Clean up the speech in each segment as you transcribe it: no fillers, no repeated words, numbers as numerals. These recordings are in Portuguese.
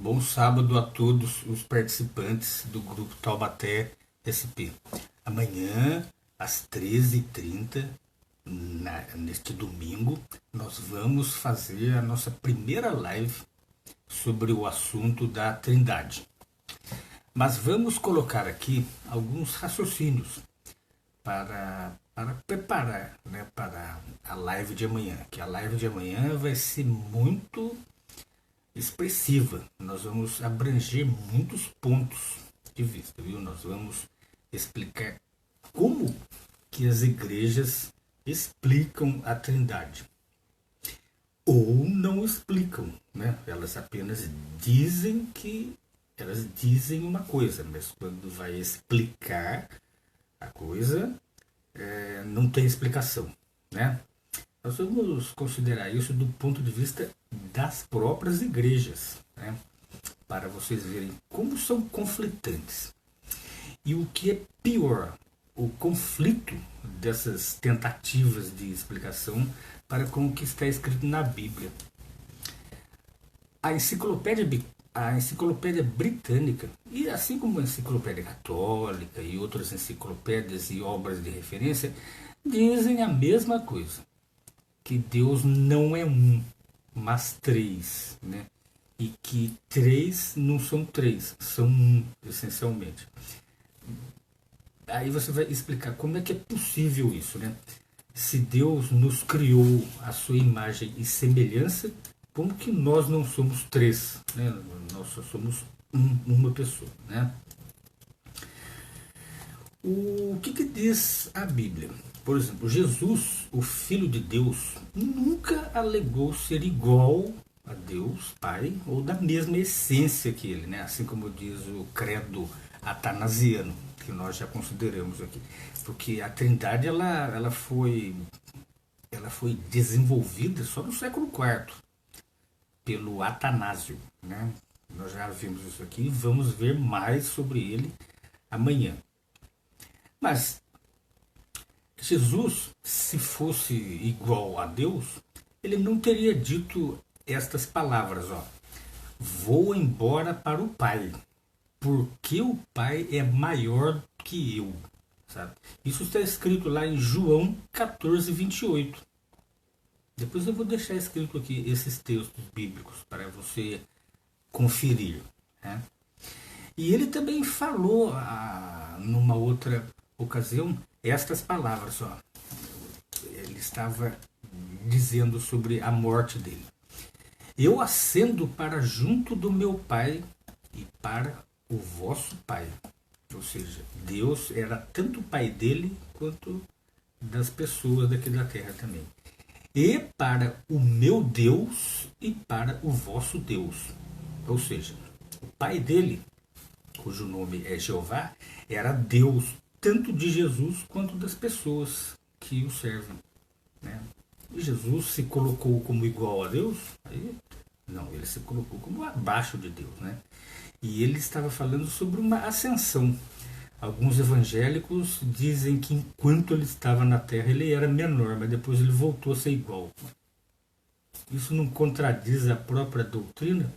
Bom sábado a todos os participantes do grupo Taubaté SP. Amanhã, às 13h30, neste domingo, nós vamos fazer a nossa primeira live sobre o assunto da Trindade. Mas vamos colocar aqui alguns raciocínios para preparar, para a live de amanhã. Que a live de amanhã vai ser muito expressiva. Nós vamos abranger muitos pontos de vista, viu? Nós vamos explicar como que as igrejas explicam a Trindade. Ou não explicam, né? Elas apenas dizem uma coisa, mas quando vai explicar a coisa, não tem explicação, né? Nós vamos considerar isso do ponto de vista das próprias igrejas, né? Para vocês verem como são conflitantes. E o que é pior, o conflito dessas tentativas de explicação para com o que está escrito na Bíblia. A enciclopédia britânica, e assim como a enciclopédia católica e outras enciclopédias e obras de referência, dizem a mesma coisa, que Deus não é um, mas três, né? E que três não são três, são um, essencialmente. Aí você vai explicar como é que é possível isso, né? Se Deus nos criou a sua imagem e semelhança, como que nós não somos três, né? Nós só somos uma pessoa, né? O que diz a Bíblia? Por exemplo, Jesus, o Filho de Deus, nunca alegou ser igual a Deus Pai ou da mesma essência que ele, né? Assim como diz o credo atanasiano, que nós já consideramos aqui. Porque a Trindade ela foi desenvolvida só no século IV pelo Atanásio, né? Nós já vimos isso aqui e vamos ver mais sobre ele amanhã. Mas Jesus, se fosse igual a Deus, ele não teria dito estas palavras, ó: vou embora para o Pai, porque o Pai é maior que eu. Sabe? Isso está escrito lá em João 14:28. Depois eu vou deixar escrito aqui esses textos bíblicos para você conferir, né? E ele também falou numa outra ocasião estas palavras, ó. Ele estava dizendo sobre a morte dele: eu ascendo para junto do meu Pai e para o vosso Pai. Ou seja, Deus era tanto o Pai dele quanto das pessoas daqui da terra também. E para o meu Deus e para o vosso Deus. Ou seja, o Pai dele, cujo nome é Jeová, era Deus tanto de Jesus quanto das pessoas que o servem, né? E Jesus se colocou como igual a Deus? Aí, não, ele se colocou como abaixo de Deus, né? E ele estava falando sobre uma ascensão. Alguns evangélicos dizem que enquanto ele estava na terra ele era menor, mas depois ele voltou a ser igual. Isso não contradiz a própria doutrina?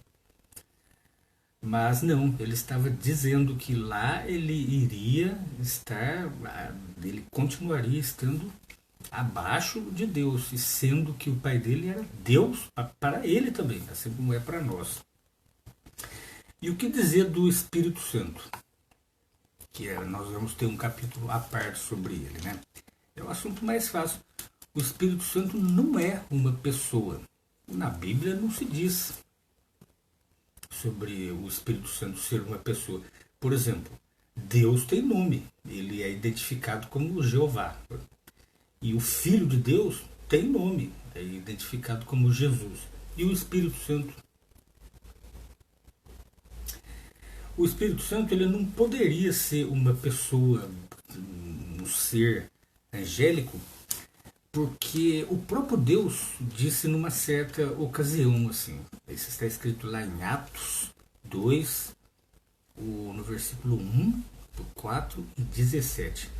Mas não, ele estava dizendo que lá ele iria estar, ele continuaria estando abaixo de Deus, e sendo que o Pai dele era Deus para ele também, assim como é para nós. E o que dizer do Espírito Santo? Que nós vamos ter um capítulo à parte sobre ele, né? É o assunto mais fácil. O Espírito Santo não é uma pessoa. Na Bíblia não se diz sobre o Espírito Santo ser uma pessoa. Por exemplo, Deus tem nome, ele é identificado como Jeová. E o Filho de Deus tem nome, é identificado como Jesus. E o Espírito Santo? O Espírito Santo ele não poderia ser uma pessoa, um ser angélico, porque o próprio Deus disse numa certa ocasião, assim, isso está escrito lá em Atos 2, no versículo 1, 4 e 17.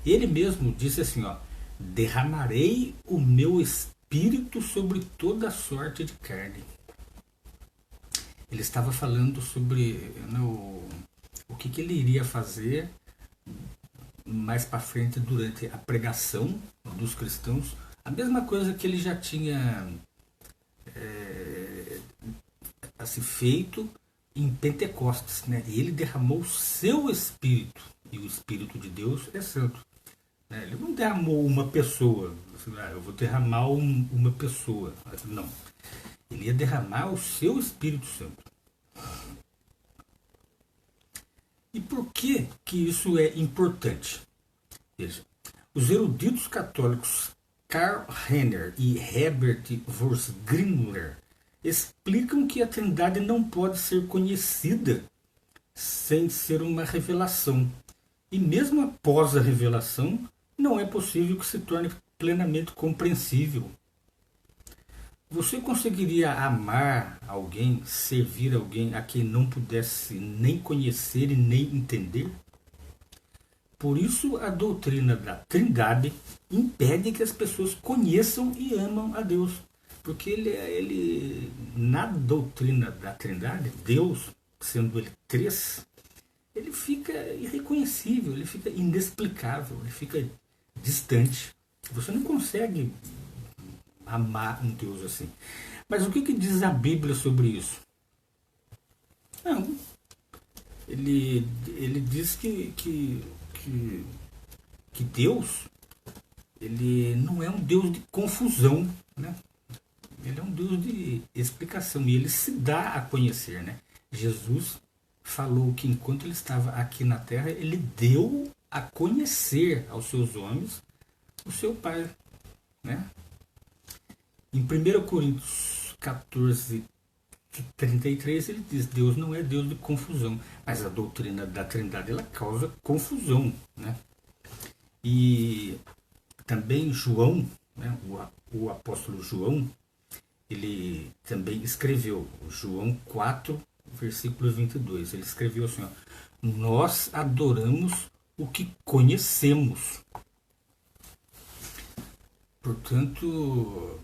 Ele mesmo disse assim, ó: derramarei o meu espírito sobre toda sorte de carne. ele estava falando sobre o que ele iria fazer mais para frente durante a pregação dos cristãos, a mesma coisa que ele já tinha assim, feito em Pentecostes, né? E ele derramou o seu Espírito, e o Espírito de Deus é santo. Né? Ele não derramou uma pessoa, assim, eu vou derramar uma pessoa. Não. Ele ia derramar o seu Espírito Santo. E por que isso é importante? Veja, os eruditos católicos Karl Renner e Herbert Vossgringer explicam que a Trindade não pode ser conhecida sem ser uma revelação. E mesmo após a revelação, não é possível que se torne plenamente compreensível. Você conseguiria amar alguém, servir alguém a quem não pudesse nem conhecer e nem entender? Por isso, a doutrina da Trindade impede que as pessoas conheçam e amam a Deus. Porque na doutrina da Trindade, Deus, sendo ele três, ele fica irreconhecível, ele fica inexplicável, ele fica distante. Você não consegue amar um Deus assim. Mas o que diz a Bíblia sobre isso? Não. Ele diz que Deus, ele não é um Deus de confusão, né? Ele é um Deus de explicação e ele se dá a conhecer, né? Jesus falou que enquanto ele estava aqui na terra, ele deu a conhecer aos seus homens o seu Pai, né? Em 1 Coríntios 14, 33, ele diz: Deus não é Deus de confusão, mas a doutrina da Trindade ela causa confusão, né? E também João, né, o apóstolo João, ele também escreveu, João 4, versículo 22, ele escreveu assim, ó, nós adoramos o que conhecemos. Portanto,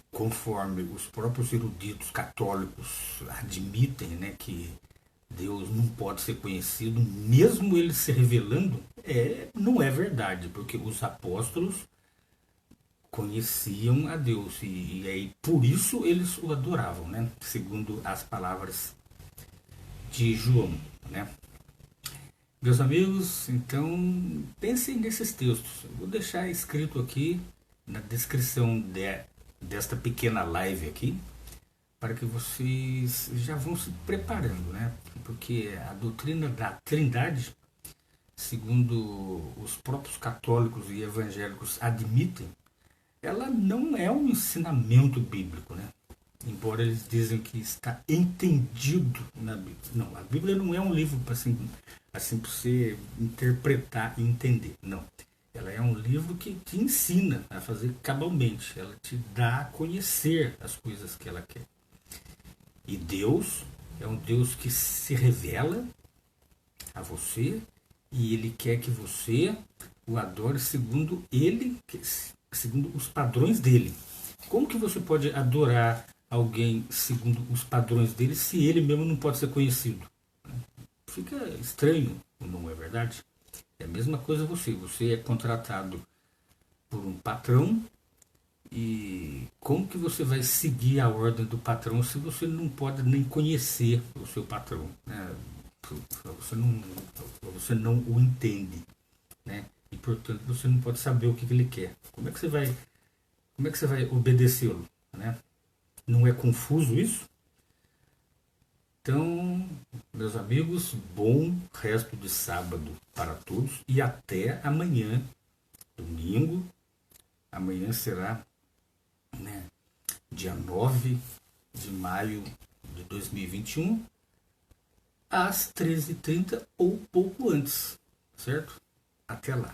conforme os próprios eruditos católicos admitem, né, que Deus não pode ser conhecido, mesmo ele se revelando, não é verdade, porque os apóstolos conheciam a Deus e aí por isso eles o adoravam, né? Segundo as palavras de João, né? Meus amigos, então pensem nesses textos. Eu vou deixar escrito aqui na descrição desta pequena live aqui, para que vocês já vão se preparando, né? Porque a doutrina da Trindade, segundo os próprios católicos e evangélicos admitem, ela não é um ensinamento bíblico, né? Embora eles dizem que está entendido na Bíblia. Não, a Bíblia não é um livro para assim para você interpretar e entender, não. Ela é um livro que te ensina a fazer cabalmente, ela te dá a conhecer as coisas que ela quer. E Deus é um Deus que se revela a você e ele quer que você o adore segundo ele, segundo os padrões dele. Como que você pode adorar alguém segundo os padrões dele se ele mesmo não pode ser conhecido? Fica estranho, não é verdade? É a mesma coisa você é contratado por um patrão e como que você vai seguir a ordem do patrão se você não pode nem conhecer o seu patrão, né? Você não o entende, né? E portanto você não pode saber o que ele quer. Como é que você vai obedecê-lo, né? Não é confuso isso? Então, meus amigos, bom resto de sábado para todos e até amanhã, domingo. Amanhã será, né, dia 9 de maio de 2021, às 13h30 ou pouco antes, certo? Até lá.